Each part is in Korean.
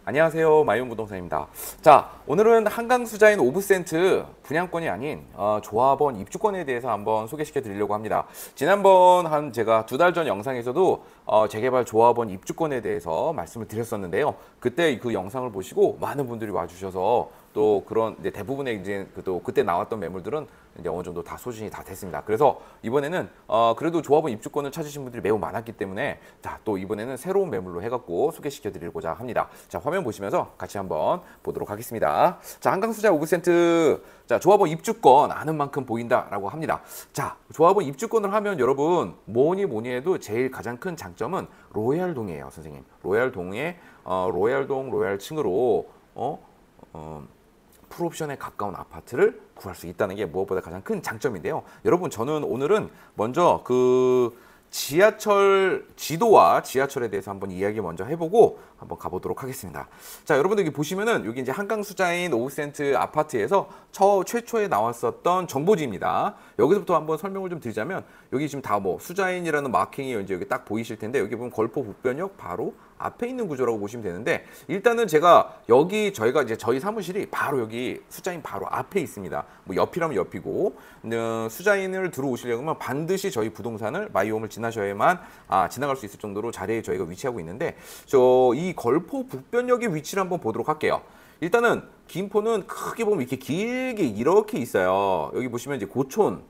안녕하세요. 마이온부동산입니다. 자, 오늘은 한강수자인 오브센트 분양권이 아닌 조합원 입주권에 대해서 한번 소개시켜 드리려고 합니다. 지난번 제가 2달 전 영상에서도 재개발 조합원 입주권에 대해서 말씀을 드렸었는데요. 그때 그 영상을 보시고 많은 분들이 와주셔서 또 그런 이제 대부분의 이제 또 그때 나왔던 매물들은 이제 어느 정도 다 소진이 다 됐습니다. 그래서 이번에는 그래도 조합원 입주권을 찾으신 분들이 매우 많았기 때문에 자, 또 이번에는 새로운 매물로 해갖고 소개시켜 드리고자 합니다. 자, 화면 보시면서 같이 한번 보도록 하겠습니다. 자, 한강수자 오브센트 자, 조합원 입주권 아는 만큼 보인다라고 합니다. 자, 조합원 입주권을 하면 여러분 뭐니 해도 제일 가장 큰 장점은 로얄동이에요, 선생님. 로얄동에 로얄동 로얄층으로 풀옵션에 가까운 아파트를 구할 수 있다는 게 무엇보다 가장 큰 장점인데요. 여러분, 저는 오늘은 먼저 그 지하철 지도와 지하철에 대해서 한번 이야기 먼저 해보고 한번 가보도록 하겠습니다. 자, 여러분들 여기 보시면은 여기 이제 한강수자인 오브센트 아파트에서 최초에 나왔었던 정보지입니다. 여기서부터 한번 설명을 좀 드리자면 여기 지금 다 뭐 수자인이라는 마킹이 이제 여기 딱 보이실 텐데 여기 보면 걸포 북변역 바로 앞에 있는 구조라고 보시면 되는데 일단은 제가 여기 저희가 이제 저희 사무실이 바로 여기 수자인 바로 앞에 있습니다. 뭐 옆이라면 옆이고 수자인을 들어오시려면 반드시 저희 부동산을 마이홈을 지나셔야만 지나갈 수 있을 정도로 자리에 저희가 위치하고 있는데 이 걸포 북변역의 위치를 한번 보도록 할게요. 일단은 김포는 크게 보면 이렇게 길게 이렇게 있어요. 여기 보시면 이제 고촌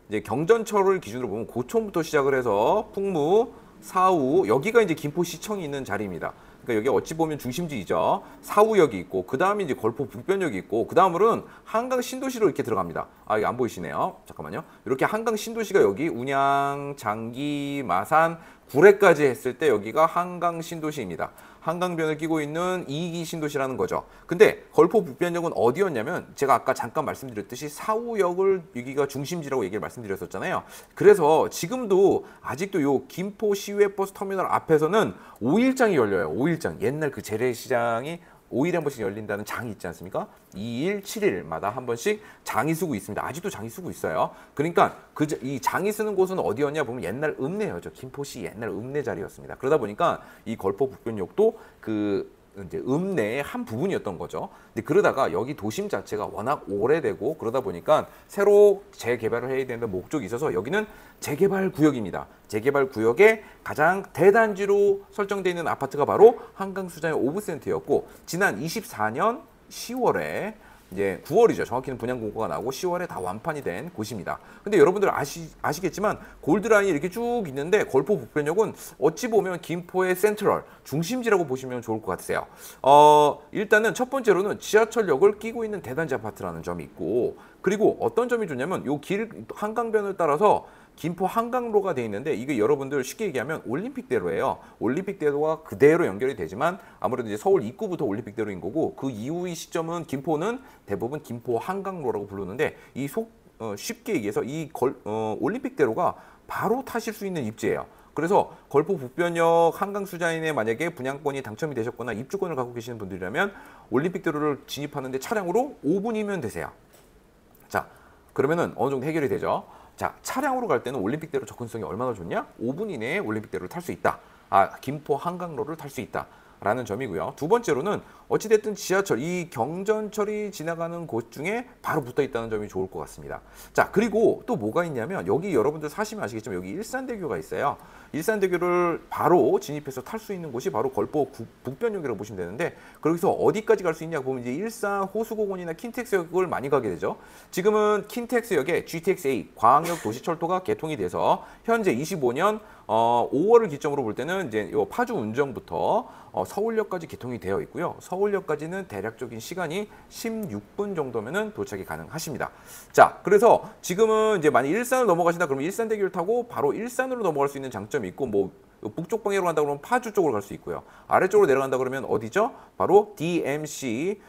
이제 경전철을 기준으로 보면 고촌부터 시작을 해서 풍무 사우 여기가 이제 김포시청이 있는 자리입니다. 그러니까 여기 어찌 보면 중심지이죠. 사우역이 있고 그 다음에 이제 걸포 북변역이 있고 그 다음으로는 한강 신도시로 이렇게 들어갑니다. 이게 안 보이시네요. 잠깐만요. 이렇게 한강 신도시가 여기 운양, 장기, 마산, 구례까지 했을 때 여기가 한강 신도시입니다. 한강변을 끼고 있는 2기 신도시라는 거죠. 근데 걸포 북변역은 어디였냐면 제가 아까 잠깐 말씀드렸듯이 사우역을 여기가 중심지라고 얘기를 말씀드렸었잖아요. 그래서 지금도 아직도 요 김포 시외버스 터미널 앞에서는 5일장이 열려요. 5일장. 옛날 그 재래시장이 5일에 한 번씩 열린다는 장이 있지 않습니까? 2일, 7일마다 한 번씩 장이 쓰고 있습니다. 아직도 장이 쓰고 있어요. 그러니까 이 장이 쓰는 곳은 어디였냐 보면 옛날 읍내였죠. 김포시 옛날 읍내 자리였습니다. 그러다 보니까 이 걸포 북변역도 그 이제 읍내의 한 부분이었던 거죠. 근데 그러다가 여기 도심 자체가 워낙 오래되고 그러다 보니까 새로 재개발을 해야 되는 목적이 있어서 여기는 재개발 구역입니다. 재개발 구역의 가장 대단지로 설정되어 있는 아파트가 바로 한강수자인 오브센트였고 지난 24년 10월에 이제 9월이죠. 정확히는 분양 공고가 나오고 10월에 다 완판이 된 곳입니다. 근데 여러분들 아시겠지만 골드라인이 이렇게 쭉 있는데 걸포 북변역은 어찌 보면 김포의 센트럴 중심지라고 보시면 좋을 것 같으세요. 일단은 첫 번째로는 지하철역을 끼고 있는 대단지 아파트라는 점이 있고 그리고 어떤 점이 좋냐면 요 길 한강변을 따라서 김포 한강로가 돼 있는데 이게 여러분들 쉽게 얘기하면 올림픽대로예요. 올림픽대로와 그대로 연결이 되지만 아무래도 이제 서울 입구부터 올림픽대로인 거고 그 이후의 시점은 김포는 대부분 김포 한강로라고 부르는데 쉽게 얘기해서 올림픽대로가 바로 타실 수 있는 입지예요. 그래서 걸포 북변역 한강수자인에 만약에 분양권이 당첨이 되셨거나 입주권을 갖고 계시는 분들이라면 올림픽대로를 진입하는데 차량으로 5분이면 되세요. 자, 그러면은 어느 정도 해결이 되죠. 자, 차량으로 갈 때는 올림픽대로 접근성이 얼마나 좋냐? 5분 이내에 올림픽대로를 탈 수 있다. 김포 한강로를 탈 수 있다. 라는 점이고요. 두 번째로는 어찌됐든 지하철, 이 경전철이 지나가는 곳 중에 바로 붙어 있다는 점이 좋을 것 같습니다. 자, 그리고 또 뭐가 있냐면 여기 여러분들 사시면 아시겠지만 여기 일산대교가 있어요. 일산대교를 바로 진입해서 탈 수 있는 곳이 바로 걸포 북변역이라고 보시면 되는데 거기서 어디까지 갈 수 있냐 보면 이제 일산 호수공원이나 킨텍스역을 많이 가게 되죠. 지금은 킨텍스역에 GTX-A 광역도시철도가 개통이 돼서 현재 25년 5월을 기점으로 볼 때는 이제 요 파주 운정부터 서울역까지 개통이 되어 있고요. 서울역까지는 대략적인 시간이 16분 정도면은 도착이 가능하십니다. 자, 그래서 지금은 이제 만약 일산을 넘어가신다 그러면 일산대교를 타고 바로 일산으로 넘어갈 수 있는 장점이 있고 뭐 북쪽 방향으로 간다 그러면 파주 쪽으로 갈 수 있고요. 아래쪽으로 내려간다 그러면 어디죠? 바로 DMC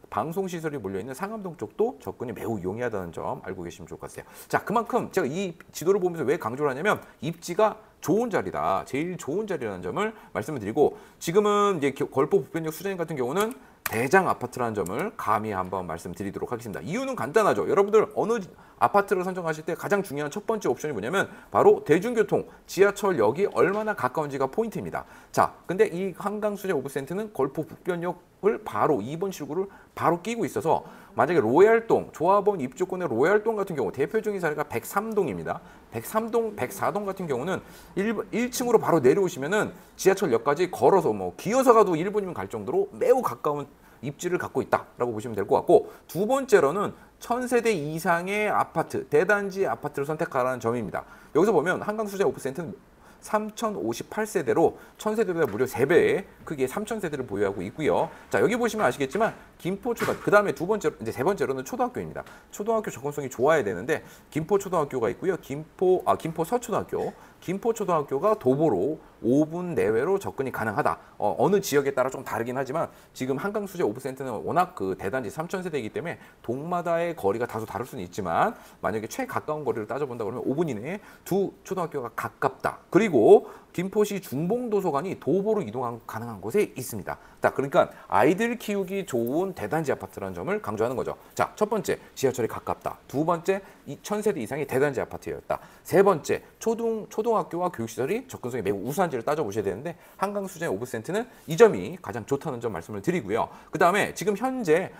방송 시설이 몰려 있는 상암동 쪽도 접근이 매우 용이하다는 점 알고 계시면 좋을 것 같아요. 자, 그만큼 제가 이 지도를 보면서 왜 강조를 하냐면 입지가 좋은 자리다. 제일 좋은 자리라는 점을 말씀을 드리고, 지금은 이제 걸포 북변역 수자인 같은 경우는 대장 아파트라는 점을 감히 한번 말씀드리도록 하겠습니다. 이유는 간단하죠. 여러분들 어느 아파트를 선정하실 때 가장 중요한 첫 번째 옵션이 뭐냐면 바로 대중교통, 지하철역이 얼마나 가까운지가 포인트입니다. 자, 근데 이 한강수제 오브센트는 걸포 북변역을 바로 2번 출구를 바로 끼고 있어서 만약에 로얄동, 조합원 입주권의 로얄동 같은 경우 대표적인 사례가 103동입니다. 103동, 104동 같은 경우는 1층으로 바로 내려오시면은 지하철역까지 걸어서 뭐 기어서 가도 1분이면 갈 정도로 매우 가까운 입지를 갖고 있다라고 보시면 될 것 같고, 두 번째로는 1000세대 이상의 아파트, 대단지 아파트를 선택하라는 점입니다. 여기서 보면 한강수제 오브센트는 3058세대로 1000세대보다 무려 3배의 크기의 3000세대를 보유하고 있고요. 자, 여기 보시면 아시겠지만 김포초등학교, 그 다음에 이제 세 번째로는 초등학교입니다. 초등학교 접근성이 좋아야 되는데 김포초등학교가 있고요. 김포서초등학교, 김포초등학교가 도보로 5분 내외로 접근이 가능하다. 어느 지역에 따라 좀 다르긴 하지만 지금 한강수제 오브센트는 워낙 그 대단지 3000세대이기 때문에 동마다의 거리가 다소 다를 수는 있지만 만약에 최가까운 거리를 따져본다 그러면 5분 이내에 두 초등학교가 가깝다. 그리고 김포시 중봉도서관이 도보로 이동 가능한 곳에 있습니다. 자, 그러니까 아이들 키우기 좋은 대단지 아파트라는 점을 강조하는 거죠. 자, 첫 번째, 지하철이 가깝다. 두 번째, 1000세대 이상의 대단지 아파트였다. 세 번째, 초등학교와 교육시설이 접근성이 매우 우수한지를 따져보셔야 되는데 한강수제 오브센트는 이 점이 가장 좋다는 점 말씀을 드리고요. 그 다음에 지금 현재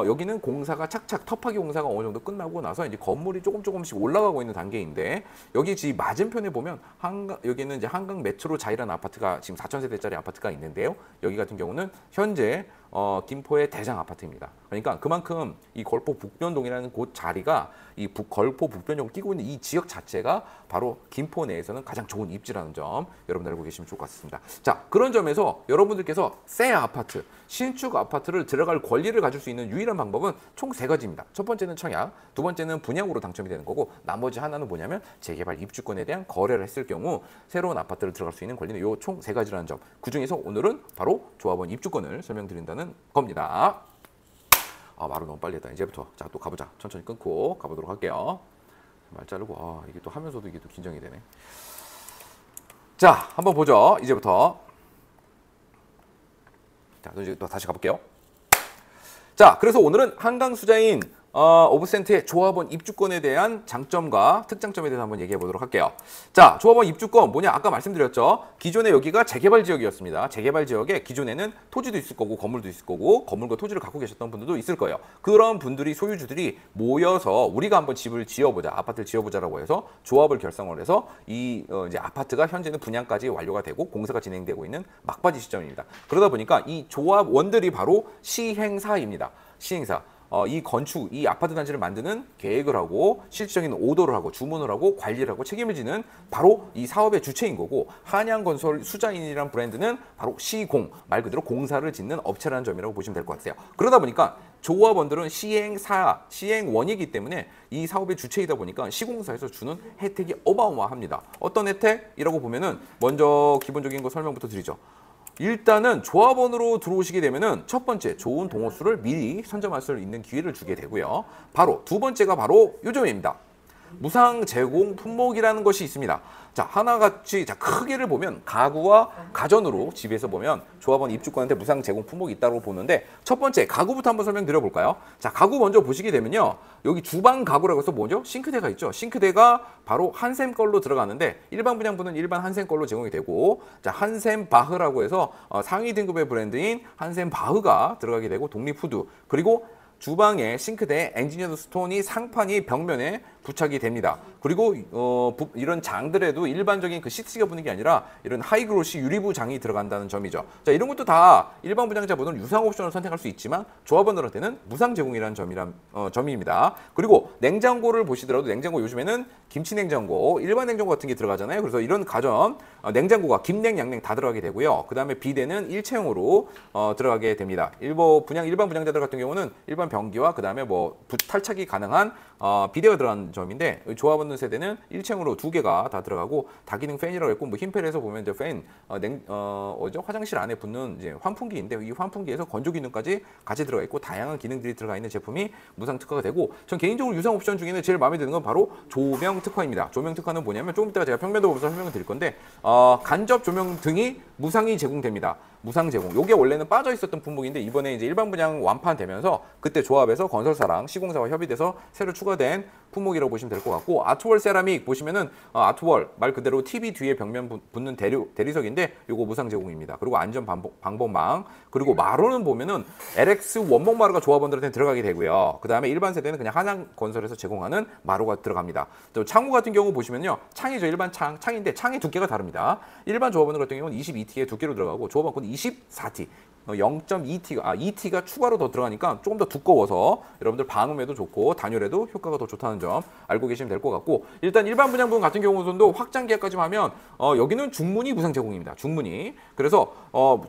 여기는 공사가 착착 터파기 공사가 어느 정도 끝나고 나서 이제 건물이 조금씩 올라가고 있는 단계인데, 여기 지금 맞은편에 보면 여기는 이제 한강 메트로 자이라는 아파트가 지금 4000세대짜리 아파트가 있는데요. 여기 같은 경우는 현재 김포의 대장 아파트입니다. 그러니까 그만큼 이 걸포 북변동이라는 곳 자리가 이 걸포 북변역을 끼고 있는 이 지역 자체가 바로 김포 내에서는 가장 좋은 입지라는 점 여러분들 알고 계시면 좋을 것 같습니다. 자, 그런 점에서 여러분들께서 새 아파트, 신축 아파트를 들어갈 권리를 가질 수 있는 유일한 방법은 총 3가지입니다. 첫 번째는 청약, 두 번째는 분양으로 당첨이 되는 거고, 나머지 하나는 뭐냐면 재개발 입주권에 대한 거래를 했을 경우 새로운 아파트를 들어갈 수 있는 권리는 요 총 3가지라는 점. 그중에서 오늘은 바로 조합원 입주권을 설명드린다는 겁니다. 말을 너무 빨리 했다. 이제부터 자, 또 가보자. 천천히 끊고 가보도록 할게요. 말 자르고 이게 또 하면서도 이게 또 긴장이 되네. 자, 한번 보죠. 이제부터. 자, 이제 또 다시 가볼게요. 자, 그래서 오늘은 한강수자인 오브센트의 조합원 입주권에 대한 장점과 특장점에 대해서 한번 얘기해 보도록 할게요. 자, 조합원 입주권 뭐냐? 아까 말씀드렸죠. 기존에 여기가 재개발 지역이었습니다. 재개발 지역에 기존에는 토지도 있을 거고 건물도 있을 거고 건물과 토지를 갖고 계셨던 분들도 있을 거예요. 그런 분들이, 소유주들이 모여서 우리가 한번 집을 지어보자, 아파트를 지어보자라고 해서 조합을 결성을 해서 이제 아파트가 현재는 분양까지 완료가 되고 공사가 진행되고 있는 막바지 시점입니다. 그러다 보니까 이 조합원들이 바로 시행사입니다. 시행사. 이 건축, 이 아파트 단지를 만드는 계획을 하고 실질적인 오더를 하고 주문을 하고 관리를 하고 책임을 지는 바로 이 사업의 주체인 거고, 한양건설 수자인이라는 브랜드는 바로 시공, 말 그대로 공사를 짓는 업체라는 점이라고 보시면 될 것 같아요. 그러다 보니까 조합원들은 시행사, 시행원이기 때문에 이 사업의 주체이다 보니까 시공사에서 주는 혜택이 어마어마합니다. 어떤 혜택이라고 보면은 먼저 기본적인 거 설명부터 드리죠. 일단은 조합원으로 들어오시게 되면은 첫 번째, 좋은 동호수를 미리 선점할 수 있는 기회를 주게 되고요. 바로 두 번째가 바로 요 점입니다. 무상 제공 품목이라는 것이 있습니다. 자, 하나같이 크게를 보면 가구와 가전으로 집에서 보면 조합원 입주권한테 무상 제공 품목이 있다고 보는데, 첫 번째 가구부터 한번 설명드려 볼까요? 자, 가구 먼저 보시게 되면요. 여기 주방 가구라고 해서 뭐죠? 싱크대가 있죠. 싱크대가 바로 한샘 걸로 들어가는데 일반 분양분은 일반 한샘 걸로 제공이 되고, 자, 한샘 바흐라고 해서 상위 등급의 브랜드인 한샘 바흐가 들어가게 되고, 독립 후드, 그리고 주방에 싱크대에 엔지니어드 스톤이 상판이 벽면에 부착이 됩니다. 그리고 이런 장들에도 일반적인 그 시트지가 붙는 게 아니라 이런 하이그로시 유리부 장이 들어간다는 점이죠. 자, 이런 것도 다 일반 분양자분은 유상 옵션을 선택할 수 있지만 조합원들한테는 무상 제공이라는 점입니다. 그리고 냉장고를 보시더라도 냉장고 요즘에는 김치 냉장고, 일반 냉장고 같은 게 들어가잖아요. 그래서 이런 가전 냉장고가 김냉, 양냉 다 들어가게 되고요. 그 다음에 비대는 일체형으로 들어가게 됩니다. 일반 분양자들 같은 경우는 일반 변기와 그 다음에 탈착이 가능한 비대가 들어간 점인데 조합 없는 세대는 일체형으로 2개가 다 들어가고 다기능 팬이라고 했고 뭐 흰펠에서 보면 이제 팬 화장실 안에 붙는 이제 환풍기인데 이 환풍기에서 건조 기능까지 같이 들어가 있고 다양한 기능들이 들어가 있는 제품이 무상 특화가 되고 전 개인적으로 유상 옵션 중에는 제일 마음에 드는 건 바로 조명 특화입니다. 조명 특화는 뭐냐면 조금 이따가 제가 평면도 보면서 설명을 드릴 건데 간접 조명 등이 무상이 제공됩니다. 무상 제공. 요게 원래는 빠져 있었던 품목인데 이번에 이제 일반 분양 완판되면서 그때 조합에서 건설사랑 시공사와 협의돼서 새로 추가된 품목이라고 보시면 될 것 같고 아트월 세라믹 보시면은 아트월 말 그대로 TV 뒤에 벽면 붙는 대리석인데 요거 무상 제공입니다. 그리고 안전 방법망 그리고 마루는 보면은 LX 원목 마루가 조합원들한테 들어가게 되고요. 그 다음에 일반 세대는 그냥 한양건설에서 제공하는 마루가 들어갑니다. 또 창호 같은 경우 보시면요. 창이죠. 일반 창인데 창의 두께가 다릅니다. 일반 조합원들 같은 경우는 22T의 두께로 들어가고 조합원은 24T 2T가 추가로 더 들어가니까 조금 더 두꺼워서 여러분들 방음에도 좋고 단열에도 효과가 더 좋다는 점 알고 계시면 될 것 같고 일단 일반 분양분 같은 경우도 확장 계약까지 하면 여기는 중문이 무상 제공입니다. 중문이. 그래서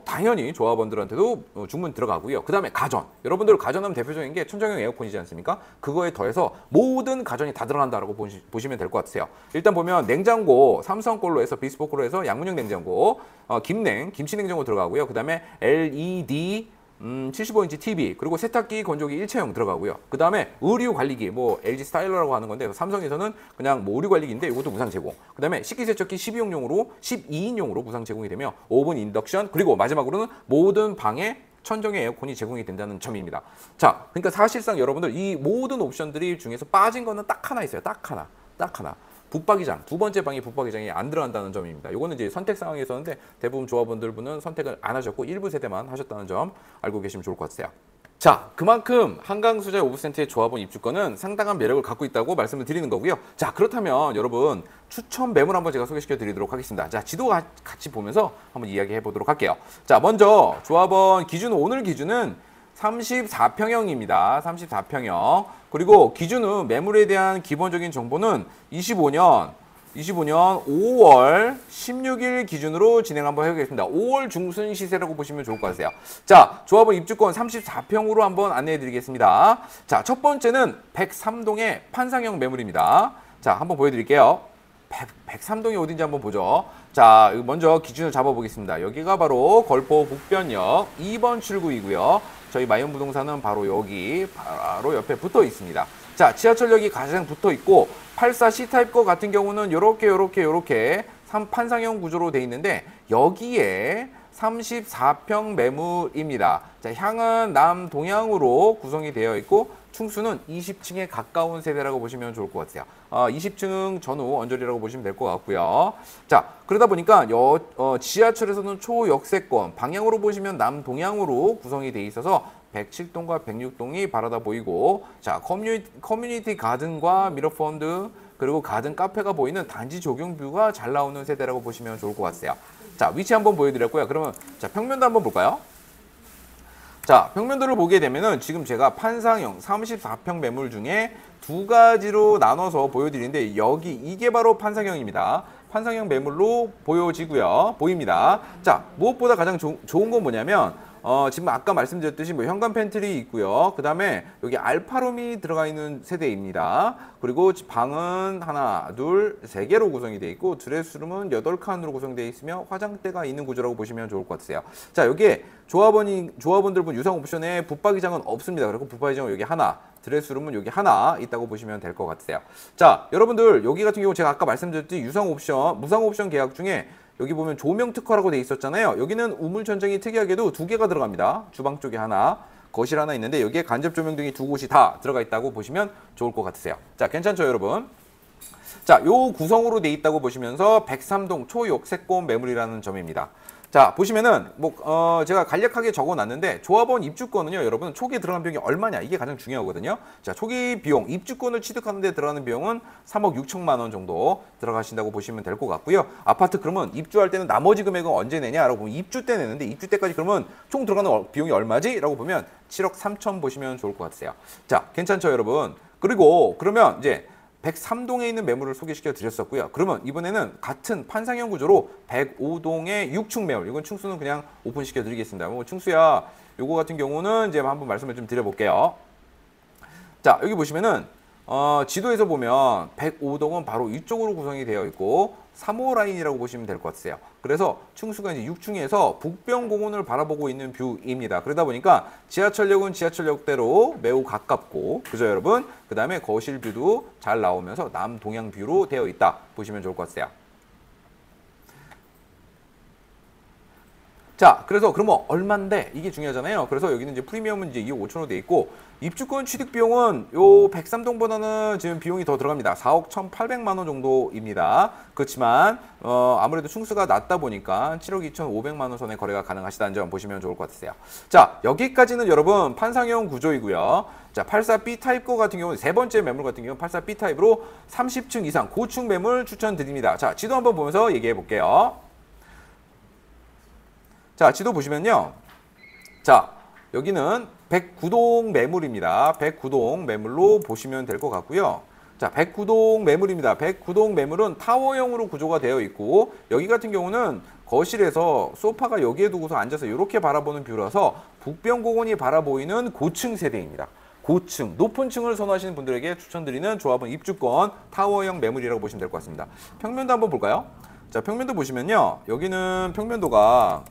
당연히 조합원들한테도 중문 들어가고요. 그 다음에 가전. 여러분들 가전하면 대표적인 게 천정형 에어컨이지 않습니까? 그거에 더해서 모든 가전이 다 들어간다라고 보시면 될 것 같으세요. 일단 보면 냉장고 삼성 걸로 해서 비스포크로 해서 양문형 냉장고 김치 냉장고 들어가고요. 그 다음에 LED 75인치 TV 그리고 세탁기 건조기 일체형 들어가고요. 그 다음에 의류 관리기 뭐 LG 스타일러라고 하는 건데 삼성에서는 그냥 뭐 의류 관리기인데 이것도 무상 제공. 그 다음에 식기세척기 12인용으로 무상 제공이 되며 오븐 인덕션 그리고 마지막으로는 모든 방에 천정의 에어컨이 제공이 된다는 점입니다. 자, 그러니까 사실상 여러분들 이 모든 옵션들이 중에서 빠진 거는 딱 하나 있어요. 딱 하나. 붙박이장, 두 번째 방이 붙박이장이 안 들어간다는 점입니다. 이거는 이제 선택 상황에 있었는데 대부분 조합원들분은 선택을 안 하셨고 일부 세대만 하셨다는 점 알고 계시면 좋을 것 같아요. 자, 그만큼 한강수자 오브센트의 조합원 입주권은 상당한 매력을 갖고 있다고 말씀을 드리는 거고요. 자, 그렇다면 여러분 추천 매물 한번 제가 소개시켜 드리도록 하겠습니다. 자, 지도 같이 보면서 한번 이야기해 보도록 할게요. 자, 먼저 조합원 기준 오늘 기준은 34평형입니다. 34평형. 그리고 기준은 매물에 대한 기본적인 정보는 25년 5월 16일 기준으로 진행 한번 해보겠습니다. 5월 중순 시세라고 보시면 좋을 것 같아요. 자, 조합원 입주권 34평으로 한번 안내해 드리겠습니다. 자, 첫 번째는 103동의 판상형 매물입니다. 자, 한번 보여드릴게요. 103동이 어딘지 한번 보죠. 자, 먼저 기준을 잡아보겠습니다. 여기가 바로 걸포 북변역 2번 출구이고요. 저희 마이온부동산은 바로 여기 바로 옆에 붙어 있습니다. 자, 지하철역이 가장 붙어 있고 84 C타입 거 같은 경우는 요렇게 판상형 구조로 돼 있는데 여기에 34평 매물입니다. 자, 향은 남동향으로 구성이 되어 있고 층수는 20층에 가까운 세대라고 보시면 좋을 것 같아요. 20층 전후 언저리라고 보시면 될 것 같고요. 자, 그러다 보니까 지하철에서는 초역세권 방향으로 보시면 남동향으로 구성이 돼 있어서 107동과 106동이 바라다 보이고 자, 커뮤니티 가든과 미러펀드 그리고 가든 카페가 보이는 단지 조경 뷰가 잘 나오는 세대라고 보시면 좋을 것 같아요. 자, 위치 한번 보여드렸고요. 그러면 자, 평면도 한번 볼까요? 자, 평면도를 보게 되면은 지금 제가 판상형 34평 매물 중에 두 가지로 나눠서 보여드리는데 이게 바로 판상형입니다. 판상형 매물로 보입니다. 자, 무엇보다 가장 좋은 건 뭐냐면 지금 아까 말씀드렸듯이 뭐 현관 팬트리 있고요. 그 다음에 여기 알파룸이 들어가 있는 세대입니다. 그리고 방은 하나, 둘, 세 개로 구성이 되어 있고 드레스룸은 8칸으로 구성되어 있으며 화장대가 있는 구조라고 보시면 좋을 것 같아요. 자, 여기에 조합원들 유상 옵션에 붙박이장은 없습니다. 그리고 붙박이장은 여기 하나, 드레스룸은 여기 하나 있다고 보시면 될 것 같아요. 자, 여러분들 여기 같은 경우 제가 아까 말씀드렸듯이 무상 옵션 계약 중에 여기 보면 조명 특화라고 돼 있었잖아요. 여기는 우물 천정이 특이하게도 2개가 들어갑니다. 주방 쪽에 하나, 거실 하나 있는데 여기에 간접 조명 등이 2곳이 다 들어가 있다고 보시면 좋을 것 같으세요. 자, 괜찮죠, 여러분? 자, 요 구성으로 돼 있다고 보시면서 103동 초역세권 매물이라는 점입니다. 자, 보시면은 제가 간략하게 적어놨는데 조합원 입주권은요, 여러분 초기에 들어간 비용이 얼마냐 이게 가장 중요하거든요. 자, 초기 비용 입주권을 취득하는 데 들어가는 비용은 3억 6천만 원 정도 들어가신다고 보시면 될 것 같고요. 아파트 그러면 입주할 때는 나머지 금액은 언제 내냐라고 보면 입주 때 내는데 입주 때까지 그러면 총 들어가는 비용이 얼마지? 라고 보면 7억 3천 보시면 좋을 것 같으세요. 자, 괜찮죠, 여러분? 그리고 그러면 이제 103동에 있는 매물을 소개시켜 드렸었고요. 그러면 이번에는 같은 판상형 구조로 105동의 6층 매물. 이건 층수는 그냥 오픈시켜 드리겠습니다. 층수야 요거 같은 경우는 이제 한번 말씀을 좀 드려볼게요. 자, 여기 보시면은 지도에서 보면 105동은 바로 이쪽으로 구성이 되어 있고 3호 라인이라고 보시면 될 것 같아요. 그래서 층수가 이제 6층에서 북병공원을 바라보고 있는 뷰입니다. 그러다 보니까 지하철역은 지하철역대로 매우 가깝고, 그죠 여러분? 그 다음에 거실 뷰도 잘 나오면서 남동향 뷰로 되어 있다 보시면 좋을 것 같아요. 자, 그래서 그러면 얼만데 이게 중요하잖아요. 그래서 여기는 이제 프리미엄은 이제 2억 5천으로 돼 있고, 입주권 취득 비용은 요 103동보다는 지금 비용이 더 들어갑니다. 4억 1,800만 원 정도입니다. 그렇지만 아무래도 층수가 낮다 보니까 7억 2,500만 원 선의 거래가 가능하시다는 점 보시면 좋을 것 같으세요. 자, 여기까지는 여러분 판상형 구조이고요. 자, 84B 타입 거 같은 경우는 세 번째 매물 같은 경우는 84B 타입으로 30층 이상 고층 매물 추천드립니다. 자, 지도 한번 보면서 얘기해 볼게요. 자, 지도 보시면요. 자, 여기는 109동 매물입니다. 109동 매물로 보시면 될 것 같고요. 자, 109동 매물입니다. 109동 매물은 타워형으로 구조가 되어 있고, 여기 같은 경우는 거실에서 소파가 여기에 두고서 앉아서 이렇게 바라보는 뷰라서 북병공원이 바라보이는 고층 세대입니다. 고층, 높은 층을 선호하시는 분들에게 추천드리는 조합은 입주권 타워형 매물이라고 보시면 될 것 같습니다. 평면도 한번 볼까요? 자, 평면도 보시면요. 여기는 평면도가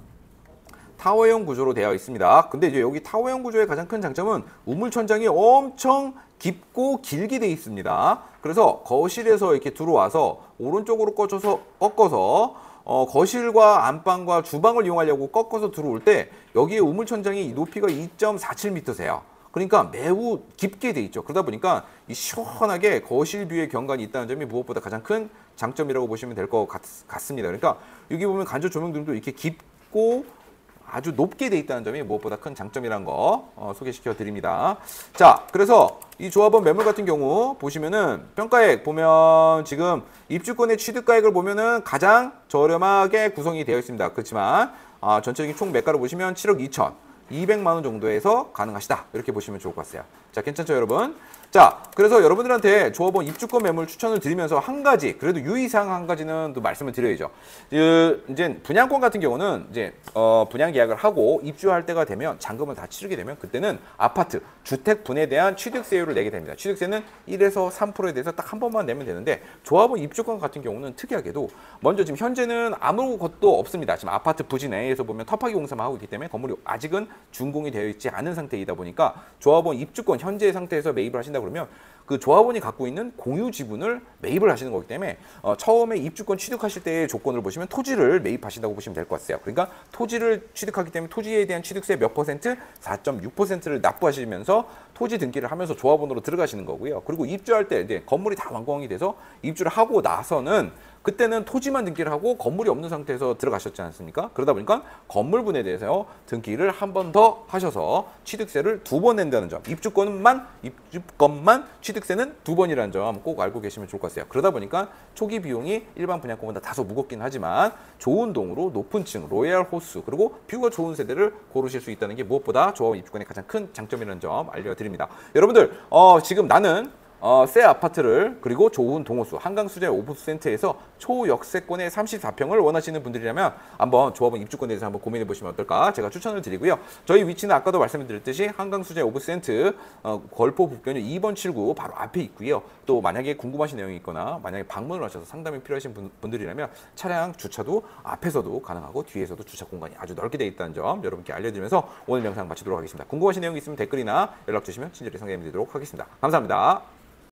타워형 구조로 되어 있습니다. 근데 이제 여기 타워형 구조의 가장 큰 장점은 우물 천장이 엄청 깊고 길게 되어 있습니다. 그래서 거실에서 이렇게 들어와서 오른쪽으로 꺾어서 거실과 안방과 주방을 이용하려고 꺾어서 들어올 때 여기에 우물 천장이 높이가 2.47m세요. 그러니까 매우 깊게 돼 있죠. 그러다 보니까 이 시원하게 거실 뷰의 경관이 있다는 점이 무엇보다 가장 큰 장점이라고 보시면 될 것 같습니다. 그러니까 여기 보면 간접 조명등도 이렇게 깊고 아주 높게 돼 있다는 점이 무엇보다 큰 장점이라는 거 소개시켜 드립니다. 자, 그래서 이 조합원 매물 같은 경우 보시면은 평가액 보면 지금 입주권의 취득가액을 보면은 가장 저렴하게 구성이 되어 있습니다. 그렇지만 전체적인 총 매가를 보시면 7억 2천 200만 원 정도에서 가능하시다. 이렇게 보시면 좋을 것 같아요. 자, 괜찮죠, 여러분? 자, 그래서 여러분들한테 조합원 입주권 매물 추천을 드리면서 한 가지, 그래도 유의사항 한 가지는 또 말씀을 드려야죠. 이제 분양권 같은 경우는 이제 분양 계약을 하고 입주할 때가 되면 잔금을 다 치르게 되면 그때는 아파트, 주택 분에 대한 취득세율을 내게 됩니다. 취득세는 1에서 3%에 대해서 딱 한 번만 내면 되는데, 조합원 입주권 같은 경우는 특이하게도 먼저 지금 현재는 아무것도 없습니다. 지금 아파트 부지 내에서 보면 터파기 공사만 하고 있기 때문에 건물이 아직은 준공이 되어 있지 않은 상태이다 보니까 조합원 입주권 현재 상태에서 매입을 하신다 그러면 그 조합원이 갖고 있는 공유 지분을 매입을 하시는 거기 때문에 처음에 입주권 취득하실 때의 조건을 보시면 토지를 매입하신다고 보시면 될 것 같아요. 그러니까 토지를 취득하기 때문에 토지에 대한 취득세 몇 퍼센트? 4.6%를 납부하시면서 토지 등기를 하면서 조합원으로 들어가시는 거고요. 그리고 입주할 때 이제 건물이 다 완공이 돼서 입주를 하고 나서는 그때는 토지만 등기를 하고 건물이 없는 상태에서 들어가셨지 않습니까? 그러다 보니까 건물분에 대해서 등기를 한 번 더 하셔서 취득세를 2번 낸다는 점, 입주권만 취득세는 2번이라는 점 꼭 알고 계시면 좋을 것 같아요. 그러다 보니까 초기 비용이 일반 분양권보다 다소 무겁긴 하지만 좋은 동으로 높은 층, 로얄 호수, 그리고 뷰가 좋은 세대를 고르실 수 있다는 게 무엇보다 조합원 입주권의 가장 큰 장점이라는 점 알려드립니다. 여러분들 지금 나는 새 아파트를 그리고 좋은 동호수 한강수제 오브센터에서 초역세권의 34평을 원하시는 분들이라면 한번 조합원 입주권에 대해서 한번 고민해 보시면 어떨까 제가 추천을 드리고요. 저희 위치는 아까도 말씀드렸듯이 한강수제 오브센터 걸포 북변역 2번 7구 바로 앞에 있고요. 또 만약에 궁금하신 내용이 있거나 만약에 방문을 하셔서 상담이 필요하신 분들이라면 차량 주차도 앞에서도 가능하고 뒤에서도 주차 공간이 아주 넓게 되어 있다는 점 여러분께 알려드리면서 오늘 영상 마치도록 하겠습니다. 궁금하신 내용이 있으면 댓글이나 연락 주시면 친절히 상담해 드리도록 하겠습니다. 감사합니다.